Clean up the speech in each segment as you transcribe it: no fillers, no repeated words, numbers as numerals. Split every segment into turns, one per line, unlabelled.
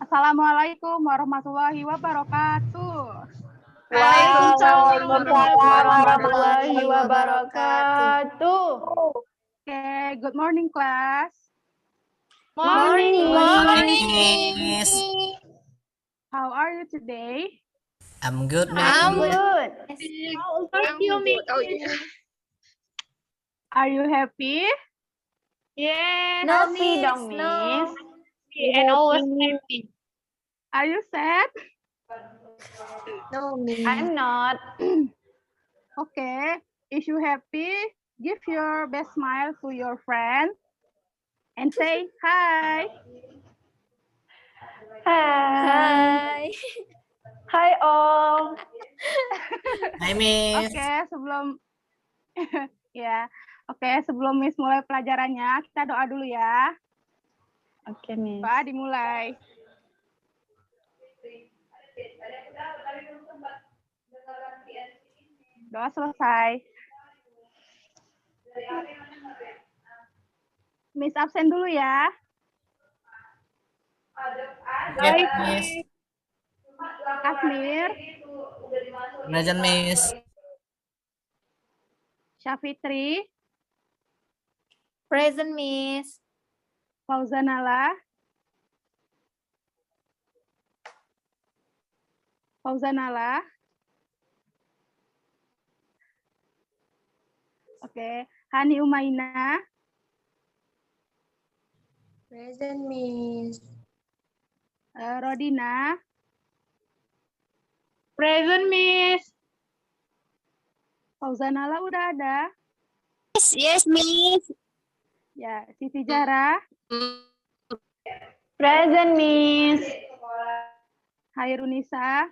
Assalamualaikum warahmatullahi wabarakatuh.
Waalaikumsalam warahmatullahi wabarakatuh.
Okay, good morning class.
Morning.
Miss.
How are you today?
I'm good, Miss.
I'm good.
Are you happy?
Yes. Happy dong, Miss.
And always happy.
Are you sad?
No, Miss. I'm not.
Okay, if you happy, give your best smile to your friend and say hi.
Hai. Hai all.
Hi, Miss.
Oke, sebelum Miss mulai pelajarannya, kita doa dulu ya.
Oke, Miss.
Pak, dimulai. Doa selesai. Miss absen dulu ya.
Yep, Miss.
Kasmir,
Present, Miss.
Syafitri,
Present, Miss.
Fauzanala, Oke, Hani Umaina,
Present, Miss.
Rodina,
Present, Miss.
Fauzanala udah ada.
Yes, Miss.
Ya, Siti Jara,
Present, Miss.
Hairunisa,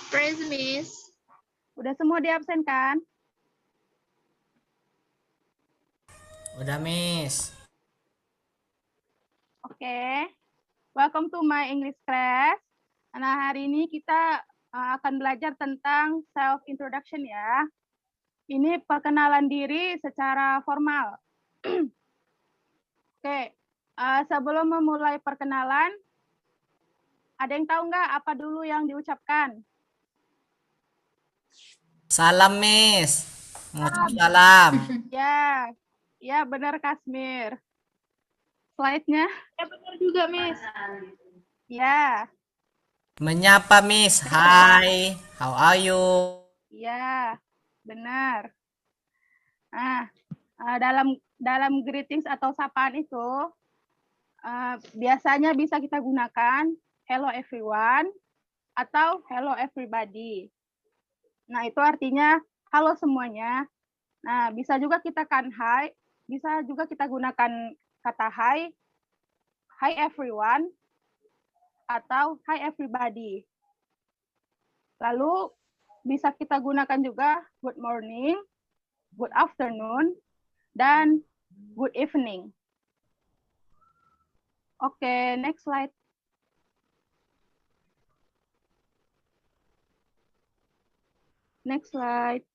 Present, Miss.
udah semua diabsenkan?
Udah, Miss.
Oke, welcome to my English class. Nah, hari ini kita akan belajar tentang self introduction ya. Ini perkenalan diri secara formal. Oke, sebelum memulai perkenalan, ada yang tahu nggak apa dulu yang diucapkan?
Salam, Miss. Mengucap salam.
Ya benar Kasmir. Slide-nya?
Ya benar juga, Miss.
Ya,
Menyapa, Miss. Hi. How are you?
ya benar. Nah, dalam greetings atau sapaan itu biasanya bisa kita gunakan hello everyone atau hello everybody. Nah, itu artinya halo semuanya. Nah, bisa juga kita hi, bisa juga kita gunakan kata hi everyone, atau hi everybody. Lalu bisa kita gunakan juga good morning, good afternoon, dan good evening. Oke, next slide. Next slide.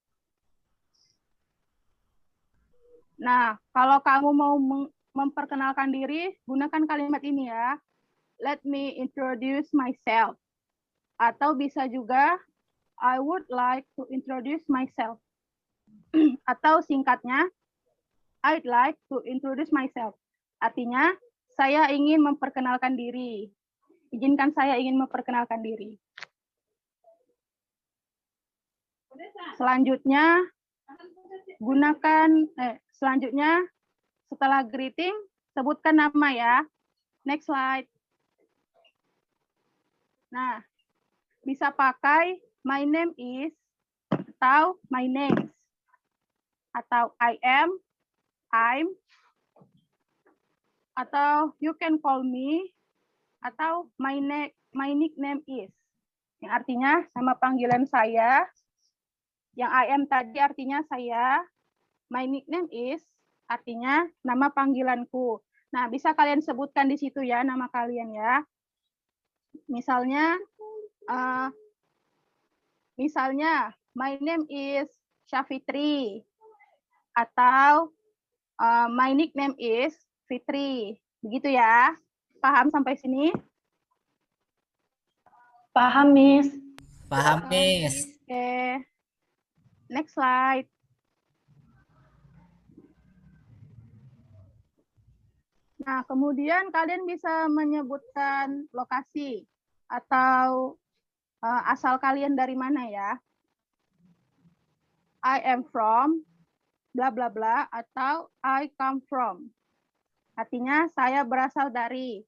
Nah, kalau kamu mau memperkenalkan diri, gunakan kalimat ini ya. Let me introduce myself. Atau bisa juga, I would like to introduce myself. Atau singkatnya, I'd like to introduce myself. Artinya, saya ingin memperkenalkan diri. Izinkan saya ingin memperkenalkan diri. Selanjutnya, selanjutnya setelah greeting, sebutkan nama ya. Next slide. Nah, bisa pakai my name is, atau my names, atau I am, I'm, atau you can call me, atau my nickname is. Yang artinya nama panggilan saya. Yang I am tadi artinya saya. My nickname is artinya nama panggilanku. Nah, bisa kalian sebutkan di situ ya nama kalian ya. Misalnya, my name is Syafitri, atau my nickname is Fitri, begitu ya. Paham sampai sini?
Paham, Miss.
Paham, Miss.
Oke. Next slide. Nah, kemudian kalian bisa menyebutkan lokasi atau asal kalian dari mana ya. I am from, bla bla bla, atau I come from. Artinya saya berasal dari.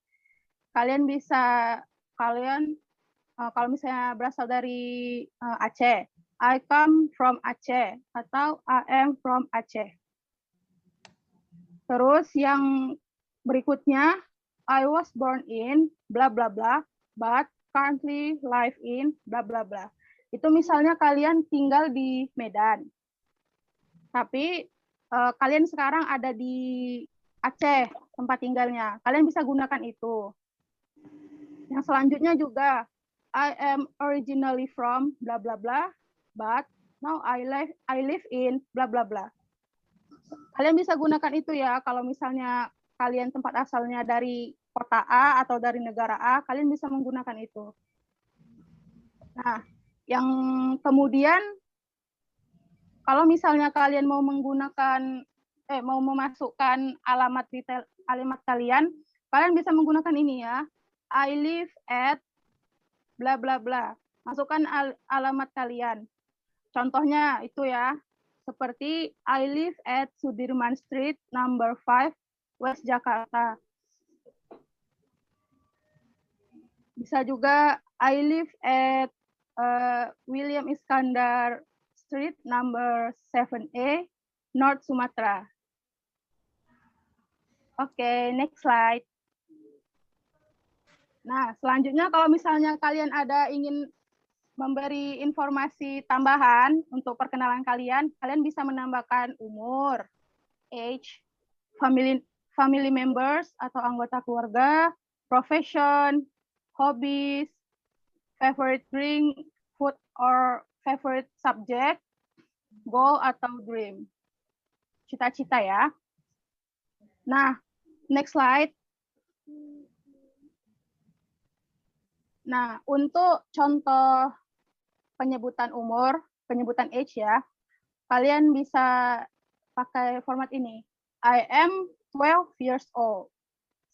Kalian bisa, kalau misalnya berasal dari Aceh, I come from Aceh, atau I am from Aceh. Terus yang berikutnya, I was born in bla bla bla, but currently live in bla bla bla. Itu misalnya kalian tinggal di Medan, tapi kalian sekarang ada di Aceh tempat tinggalnya. Kalian bisa gunakan itu. Yang selanjutnya juga, I am originally from bla bla bla, but now I live in bla bla bla. Kalian bisa gunakan itu ya, kalau misalnya kalian tempat asalnya dari kota A atau dari negara A, kalian bisa menggunakan itu. Nah, yang kemudian, kalau misalnya kalian mau mau memasukkan alamat kalian, kalian bisa menggunakan ini ya. I live at bla bla bla. Masukkan alamat kalian. Contohnya itu ya. Seperti I live at Sudirman Street number 5 West Jakarta. Bisa juga I live at William Iskandar Street number 7A North Sumatra. Oke, next slide. Nah, selanjutnya kalau misalnya kalian ingin memberi informasi tambahan untuk perkenalan kalian, kalian bisa menambahkan umur, age, family members atau anggota keluarga, profession, hobbies, favorite drink, food or favorite subject, goal atau dream. Cita-cita ya. Nah, next slide. Nah, untuk contoh penyebutan umur, penyebutan age ya, kalian bisa pakai format ini. I am 12 years old.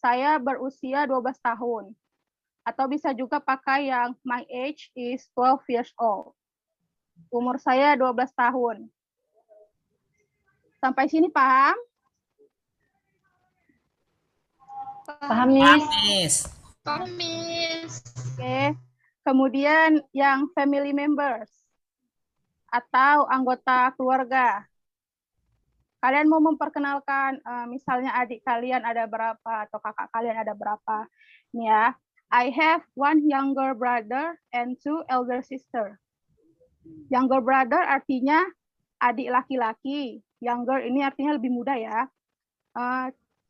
Saya berusia 12 tahun. Atau bisa juga pakai yang my age is 12 years old. Umur saya 12 tahun. Sampai sini paham?
Paham, Miss.
Miss.
Paham, Miss.
Oke. Kemudian yang family members atau anggota keluarga. Kalian mau memperkenalkan misalnya adik kalian ada berapa atau kakak kalian ada berapa. Ini ya. I have one younger brother and two elder sister. Younger brother artinya adik laki-laki. Younger ini artinya lebih muda ya.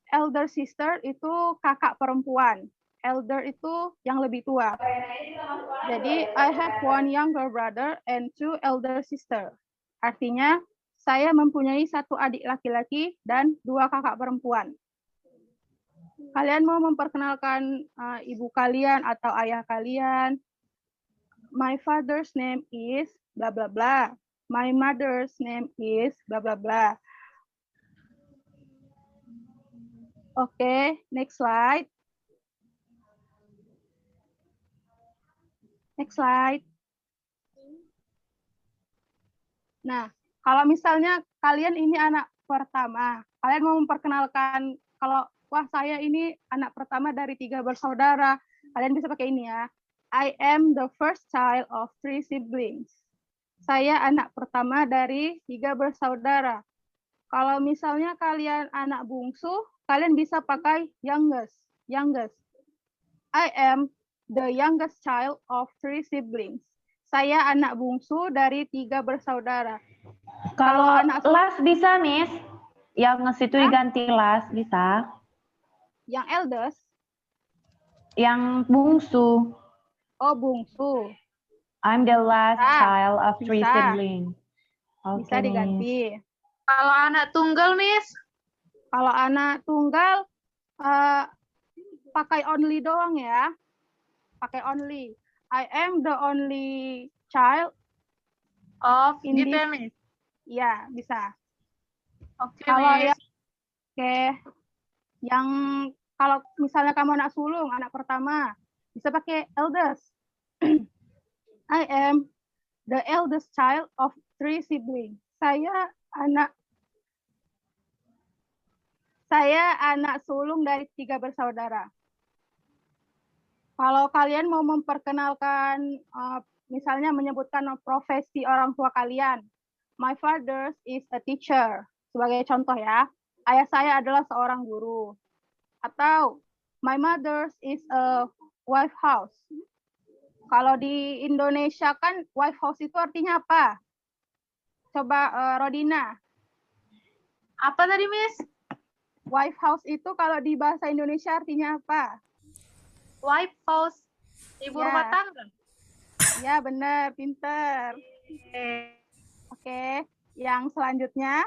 Elder sister itu kakak perempuan. Elder itu yang lebih tua. Jadi, I have one younger brother and two elder sister. Artinya, saya mempunyai satu adik laki-laki dan dua kakak perempuan. Kalian mau memperkenalkan ibu kalian atau ayah kalian. My father's name is bla bla bla. My mother's name is bla bla bla. Oke, next slide. Next slide. Nah, kalau misalnya kalian ini anak pertama, kalian mau memperkenalkan kalau wah saya ini anak pertama dari 3 bersaudara, kalian bisa pakai ini ya. I am the first child of 3 siblings. Saya anak pertama dari 3 bersaudara. Kalau misalnya kalian anak bungsu, kalian bisa pakai youngest. Youngest. I am the youngest child of 3 siblings. Saya anak bungsu dari 3 bersaudara.
Kalau last bisa, Miss. Yang situ diganti last bisa.
Yang eldest?
Yang bungsu.
Oh, bungsu.
I'm the last child of 3
bisa.
siblings.
Bisa diganti.
Kalau anak tunggal, Miss?
Kalau anak tunggal, pakai only doang ya. Pakai only. I am the only child
Of
in
gitu
this.
ya, Miss.
Ya, bisa.
Oke,
Kalau
Miss.
yang kalau misalnya kamu anak sulung, anak pertama, bisa pakai eldest. I am the eldest child of 3 siblings. Saya anak sulung dari 3 bersaudara. Kalau kalian mau memperkenalkan, misalnya menyebutkan profesi orang tua kalian, my father is a teacher. Sebagai contoh ya, ayah saya adalah seorang guru. Atau my mother is a wife house. Kalau di Indonesia kan wife house itu artinya apa? Coba Rodina.
Apa tadi, Miss?
Wife house itu kalau di bahasa Indonesia artinya apa?
Wife house. Ibu rumah tangga.
Ya, benar, pinter. Oke, yang selanjutnya.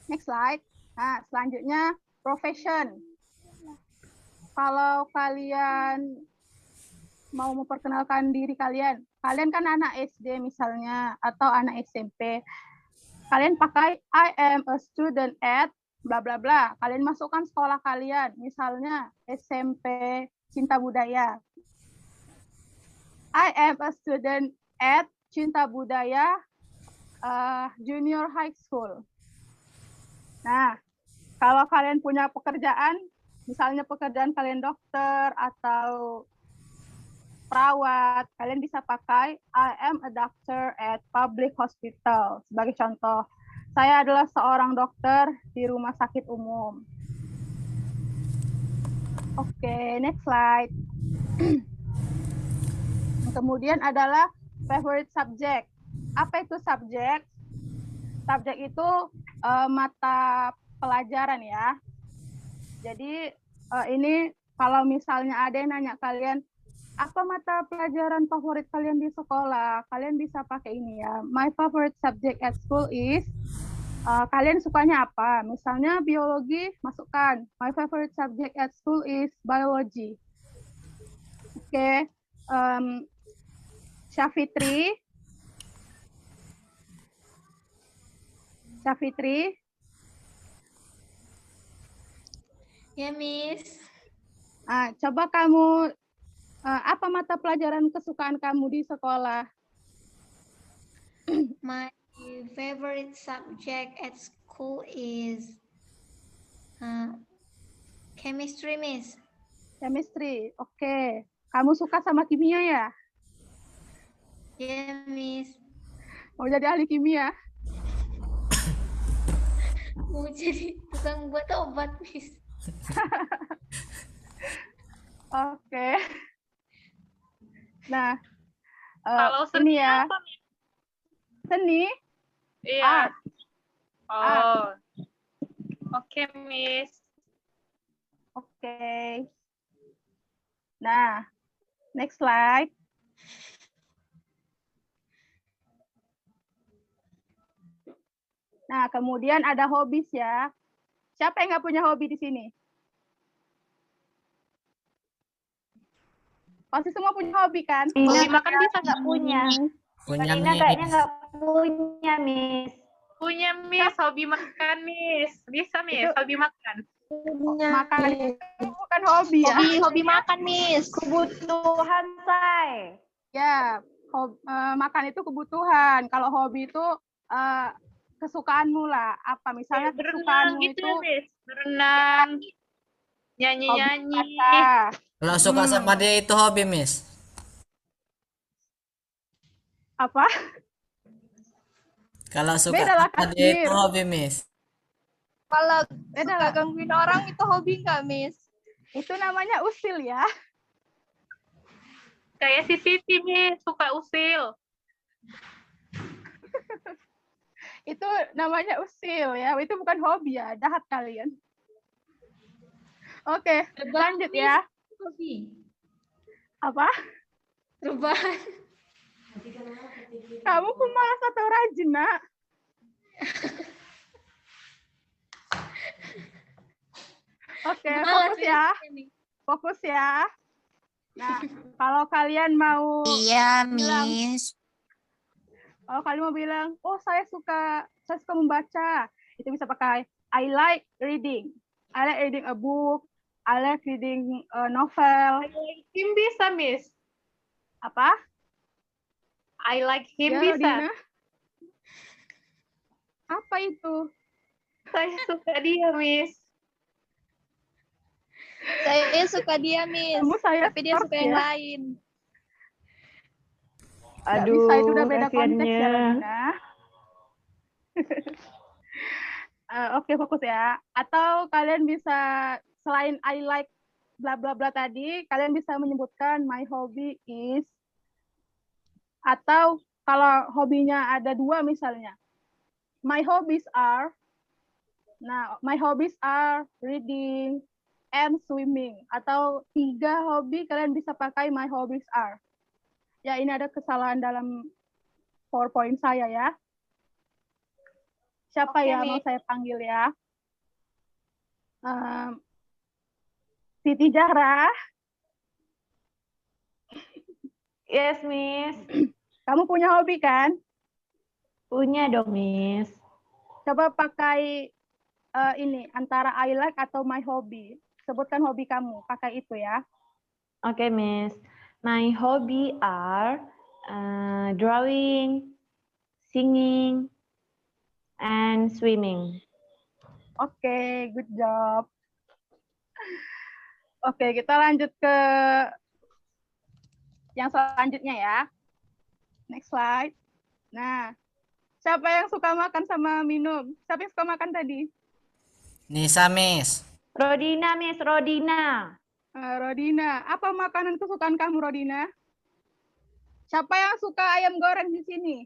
Next slide. Nah, selanjutnya profession. Kalau kalian mau memperkenalkan diri kalian kan anak SD misalnya, atau anak SMP. Kalian pakai I am a student at bla bla bla. Kalian masukkan sekolah kalian, misalnya SMP Cinta Budaya. I am a student at Cinta Budaya Junior High School. Nah, kalau kalian punya pekerjaan, misalnya pekerjaan kalian dokter atau perawat, kalian bisa pakai I am a doctor at public hospital. Sebagai contoh, saya adalah seorang dokter di rumah sakit umum. Oke, next slide. Kemudian adalah favorite subject. Apa itu subjek? Subjek itu mata pelajaran ya. Jadi ini kalau misalnya ada yang nanya kalian, apa mata pelajaran favorit kalian di sekolah? Kalian bisa pakai ini ya. My favorite subject at school is, kalian sukanya apa? Misalnya biologi, masukkan. My favorite subject at school is biology. Oke. Syafitri.
Ya, Miss.
Coba kamu, apa mata pelajaran kesukaan kamu di sekolah?
My favorite subject at school is chemistry, Miss.
Chemistry, oke. Kamu suka sama kimia ya?
Yeah, Miss.
Mau jadi ahli kimia?
Mau jadi tukang buat obat, Miss.
Oke. Nah,
Kalau
ini
seni
ya.
apa, Miss?
Seni?
Iya.
Art.
Oh. Oke, Miss.
Oke. Nah, next slide. Nah, kemudian ada hobbies ya. Siapa yang nggak punya hobi di sini? Pasti semua punya hobi kan?
Hobi makan bisa
nggak punya.
Punya
Karina kayaknya
Miss.
nggak punya, Miss.
Punya, Miss. Hobi makan, Miss. Bisa, Miss. Hobi makan.
Makan itu bukan hobi ya.
Hobi makan, Miss.
Kebutuhan, Say.
Ya, makan itu kebutuhan. Kalau hobi itu kesukaanmu lah. Apa misalnya
Berenang
kesukaanmu
gitu
itu
ya, Miss. Berenang. Nyanyi-nyanyi.
Kalau suka sama dia itu hobi, Miss.
apa?
Kalau suka
Beda lah,
sama dia itu
Kasmir.
hobi, Miss.
Kalau
Beda
suka
lah.
gangguin orang itu hobi nggak, Miss?
Itu namanya usil ya.
Kayak si Siti, Miss. Suka usil.
Itu namanya usil ya. Itu bukan hobi ya. Jahat kalian. Oke, lanjut ya.
Hobi.
Apa?
Rebahan.
Kamu pemalas atau rajin, Nak? Oke,
Malas,
fokus ya.
Miss.
fokus ya. Nah, kalau kalian mau
Iya,
bilang,
Miss.
kalau kalian mau bilang, oh saya suka membaca, itu bisa pakai I like reading. I like reading a book. I like reading a novel.
I like him bisa, Miss.
Apa?
I like him
Ya,
bisa.
Rodina. Apa itu?
Saya suka dia, Miss.
Saya suka dia, Miss.
Kamu saya
Tapi dia suka yang
ya?
lain.
Nggak
Aduh,
bisa, itu udah beda konteks ya,
kasihannya.
Rodina. Oke, fokus ya. Atau kalian bisa, selain I like bla bla bla tadi, kalian bisa menyebutkan my hobby is, atau kalau hobinya ada dua misalnya, my hobbies are, nah my hobbies are reading and swimming, atau 3 hobi kalian bisa pakai my hobbies are. Ya, ini ada kesalahan dalam PowerPoint saya ya. Siapa
Oke,
ya mau
Miss.
saya panggil ya? Siti Zahra,
Yes, Miss.
kamu punya hobi kan?
Punya dong, Miss.
Coba pakai ini antara I like atau my hobby. Sebutkan hobi kamu, pakai itu ya.
Oke, Miss. My hobby are drawing, singing, and swimming.
Oke, good job. Oke, kita lanjut ke yang selanjutnya ya. Next slide. Nah, siapa yang suka makan sama minum? Siapa yang suka makan tadi?
Nisa, Miss.
Rodina, Miss Rodina.
Rodina, apa makanan kesukaan kamu, Rodina? Siapa yang suka ayam goreng di sini?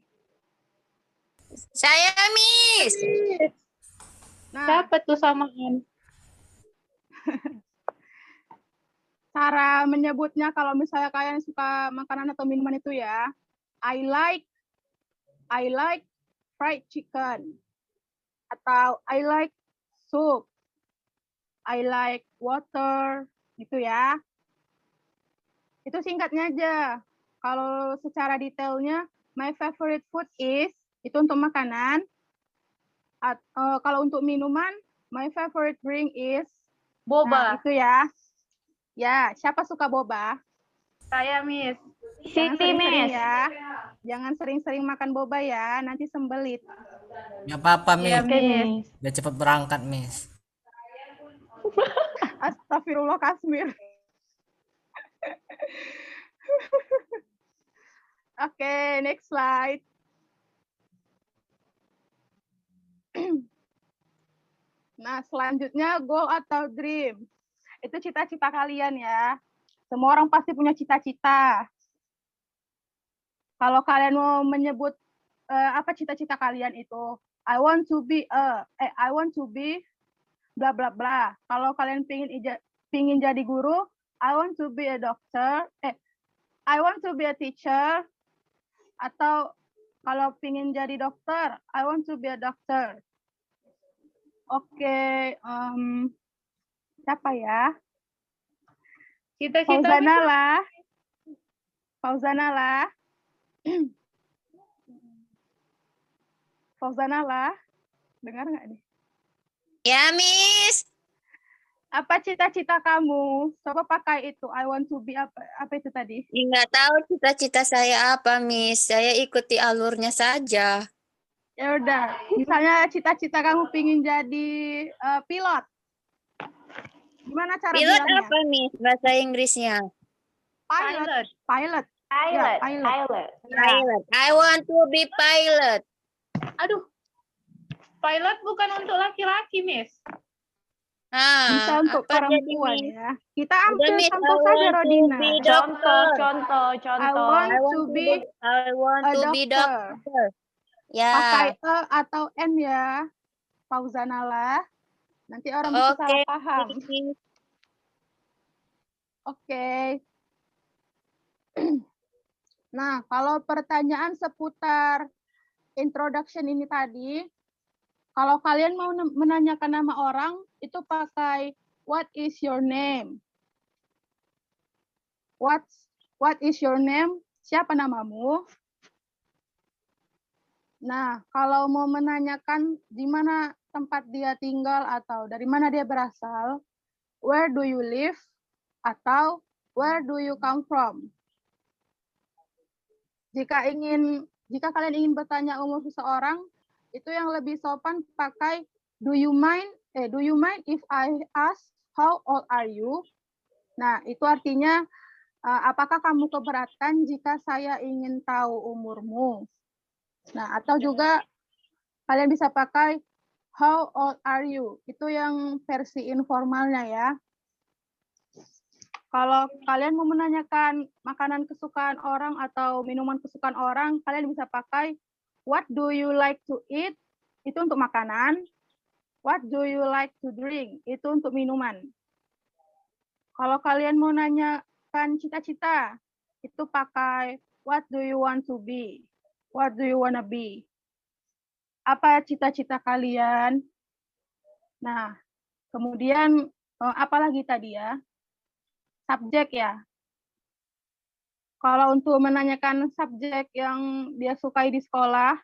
Saya, Miss.
Nah,
Siapa tuh samaan?
cara menyebutnya kalau misalnya kalian suka makanan atau minuman itu ya, I like fried chicken, atau I like soup, I like water, gitu ya. Itu singkatnya aja. Kalau secara detailnya, my favorite food is, itu untuk makanan. Kalau untuk minuman, my favorite drink is,
Boba.
nah itu ya. Ya, siapa suka boba?
Saya, Miss.
Jangan
Siti,
sering-sering
Miss.
ya. Jangan sering-sering makan boba ya, nanti sembelit.
Nggak apa-apa,
Iya,
Miss.
Oke,
Miss.
Miss.
Biar cepat berangkat, Miss.
Astagfirullah Kasmir. Oke, next slide. Nah, selanjutnya goal atau dream. Itu cita-cita kalian ya. Semua orang pasti punya cita-cita. Kalau kalian mau menyebut apa cita-cita kalian itu, I want to be bla bla bla. Kalau kalian pingin jadi guru, I want to be a doctor. I want to be a teacher. Atau kalau pingin jadi dokter, I want to be a doctor. Oke, siapa ya?
Cita-cita
Fauzana
Miss.
lah. Fauzana lah. Fauzana lah. Dengar nggak nih?
Ya, Miss.
Apa cita-cita kamu? Coba pakai itu. I want to be apa itu tadi?
Nggak tahu cita-cita saya apa, Miss. Saya ikuti alurnya saja.
Ya udah. Misalnya cita-cita kamu pingin jadi pilot. Gimana cara
Pilot
bilangnya?
apa, Miss? Bahasa Inggrisnya.
Pilot. Pilot.
Pilot,
pilot.
pilot.
Ya.
Pilot. I want to be pilot.
Aduh. Pilot bukan untuk laki-laki, Miss.
Bisa
Ah,
untuk
apa jadi,
perempuan
Miss?
ya. Kita
Udah,
ambil
Miss,
contoh
I
saja,
want to
Rodina.
be
Contoh,
doctor.
contoh,
I
contoh.
want
I want
to
to
be a
be
doctor.
doctor. Ya.
Pakai E atau N ya. Fauzanala. Nanti orang bisa
Oke.
salah paham.
Miss.
Oke. Nah, kalau pertanyaan seputar introduction ini tadi, kalau kalian mau menanyakan nama orang, itu pakai what is your name? What is your name? Siapa namamu? Nah, kalau mau menanyakan di mana tempat dia tinggal atau dari mana dia berasal, where do you live? Atau where do you come from? Jika kalian ingin bertanya umur seseorang, itu yang lebih sopan pakai do you mind if I ask how old are you? Nah, itu artinya apakah kamu keberatan jika saya ingin tahu umurmu? Nah, atau juga kalian bisa pakai how old are you? Itu yang versi informalnya ya. Kalau kalian mau menanyakan makanan kesukaan orang atau minuman kesukaan orang, kalian bisa pakai what do you like to eat? Itu untuk makanan. What do you like to drink? Itu untuk minuman. Kalau kalian mau nanyakan cita-cita, itu pakai what do you want to be? What do you wanna be? Apa cita-cita kalian? Nah, kemudian apa lagi tadi ya? Subjek ya. Kalau untuk menanyakan subjek yang dia sukai di sekolah,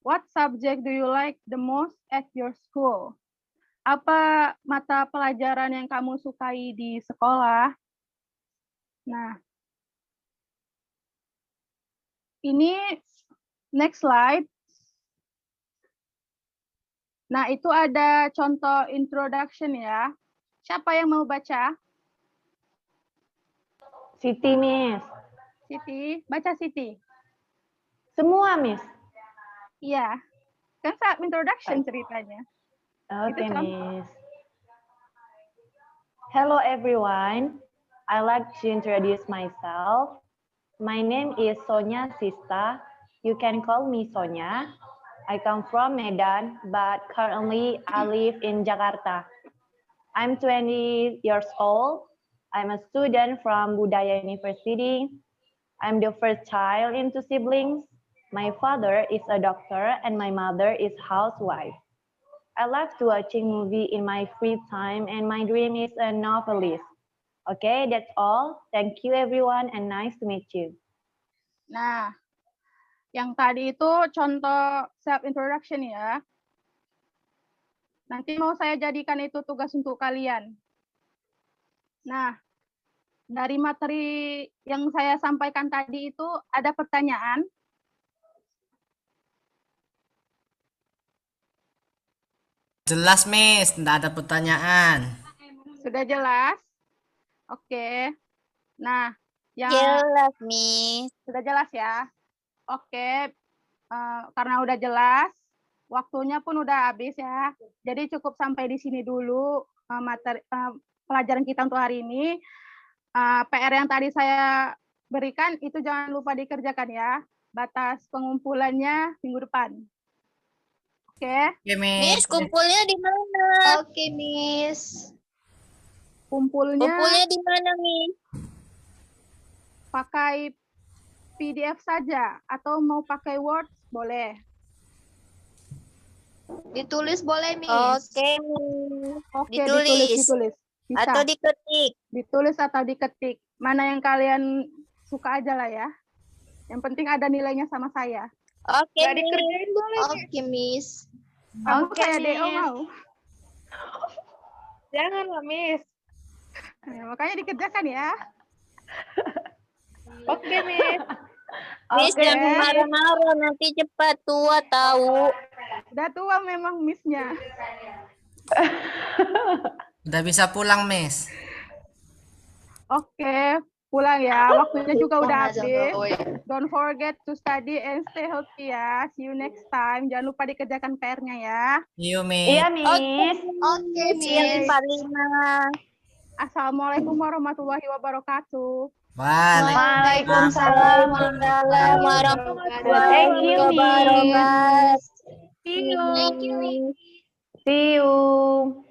what subject do you like the most at your school? Apa mata pelajaran yang kamu sukai di sekolah? Nah, ini next slide. Nah, itu ada contoh introduction ya. Siapa yang mau baca?
Siti, Miss.
Siti, baca Siti.
Semua, Miss.
Iya, kan saat introduction ceritanya.
Okay,
Itu contoh.
Miss. Hello, everyone. I like to introduce myself. My name is Sonia Sista. You can call me Sonia. I come from Medan, but currently I live in Jakarta. I'm 20 years old. I'm a student from Budaya University. I'm the first child in 2 siblings. My father is a doctor and my mother is housewife. I love to watching movie in my free time and my dream is a novelist. Okay, that's all. Thank you everyone and nice to meet you.
Nah, yang tadi itu contoh self introduction ya. Nanti mau saya jadikan itu tugas untuk kalian. Nah, dari materi yang saya sampaikan tadi itu ada pertanyaan.
Jelas, Miss. Tidak ada pertanyaan.
Sudah jelas? Oke. Nah, yang
Jelas, Miss.
sudah jelas ya? Oke. Karena udah jelas, waktunya pun udah habis ya. Jadi cukup sampai di sini dulu materi pelajaran kita untuk hari ini. PR yang tadi saya berikan itu jangan lupa dikerjakan ya. Batas pengumpulannya minggu depan. Oke.
Oke,
Miss,
Miss.
kumpulnya di mana?
Oke, Miss.
Kumpulnya
Kumpulnya di mana, Miss?
pakai PDF saja atau mau pakai Word boleh.
Ditulis boleh, Miss.
Oke, Miss.
Oke,
Ditulis.
ditulis. Bisa.
Atau diketik.
Ditulis atau diketik. Mana yang kalian suka aja lah ya. Yang penting ada nilainya sama saya.
Oke,
Nggak
Miss.
dikerjain boleh.
Oke, Miss.
Kamu
Oke,
kayak DO
Miss.
mau.
Jangan lah, Miss.
Makanya dikerjakan ya.
Oke, Miss.
Miss,
Oke.
jangan marah-marah. Nanti cepat tua tahu.
Udah tua memang miss-nya.
Udah bisa pulang, Miss.
Oke, pulang ya. Waktunya juga udah
Pulang aja,
habis.
Boy.
Don't forget to study and stay healthy ya. See you next time. Jangan lupa dikerjakan PR-nya ya.
You, Miss.
Iya, Miss.
Oke,
Yang
Miss.
45.
Assalamualaikum warahmatullahi wabarakatuh.
Waalaikumsalam.
Waalaikumsalam warahmatullahi
Thank you, Miss.
wabarakatuh.
See you.
Thank you, Miss.
See you.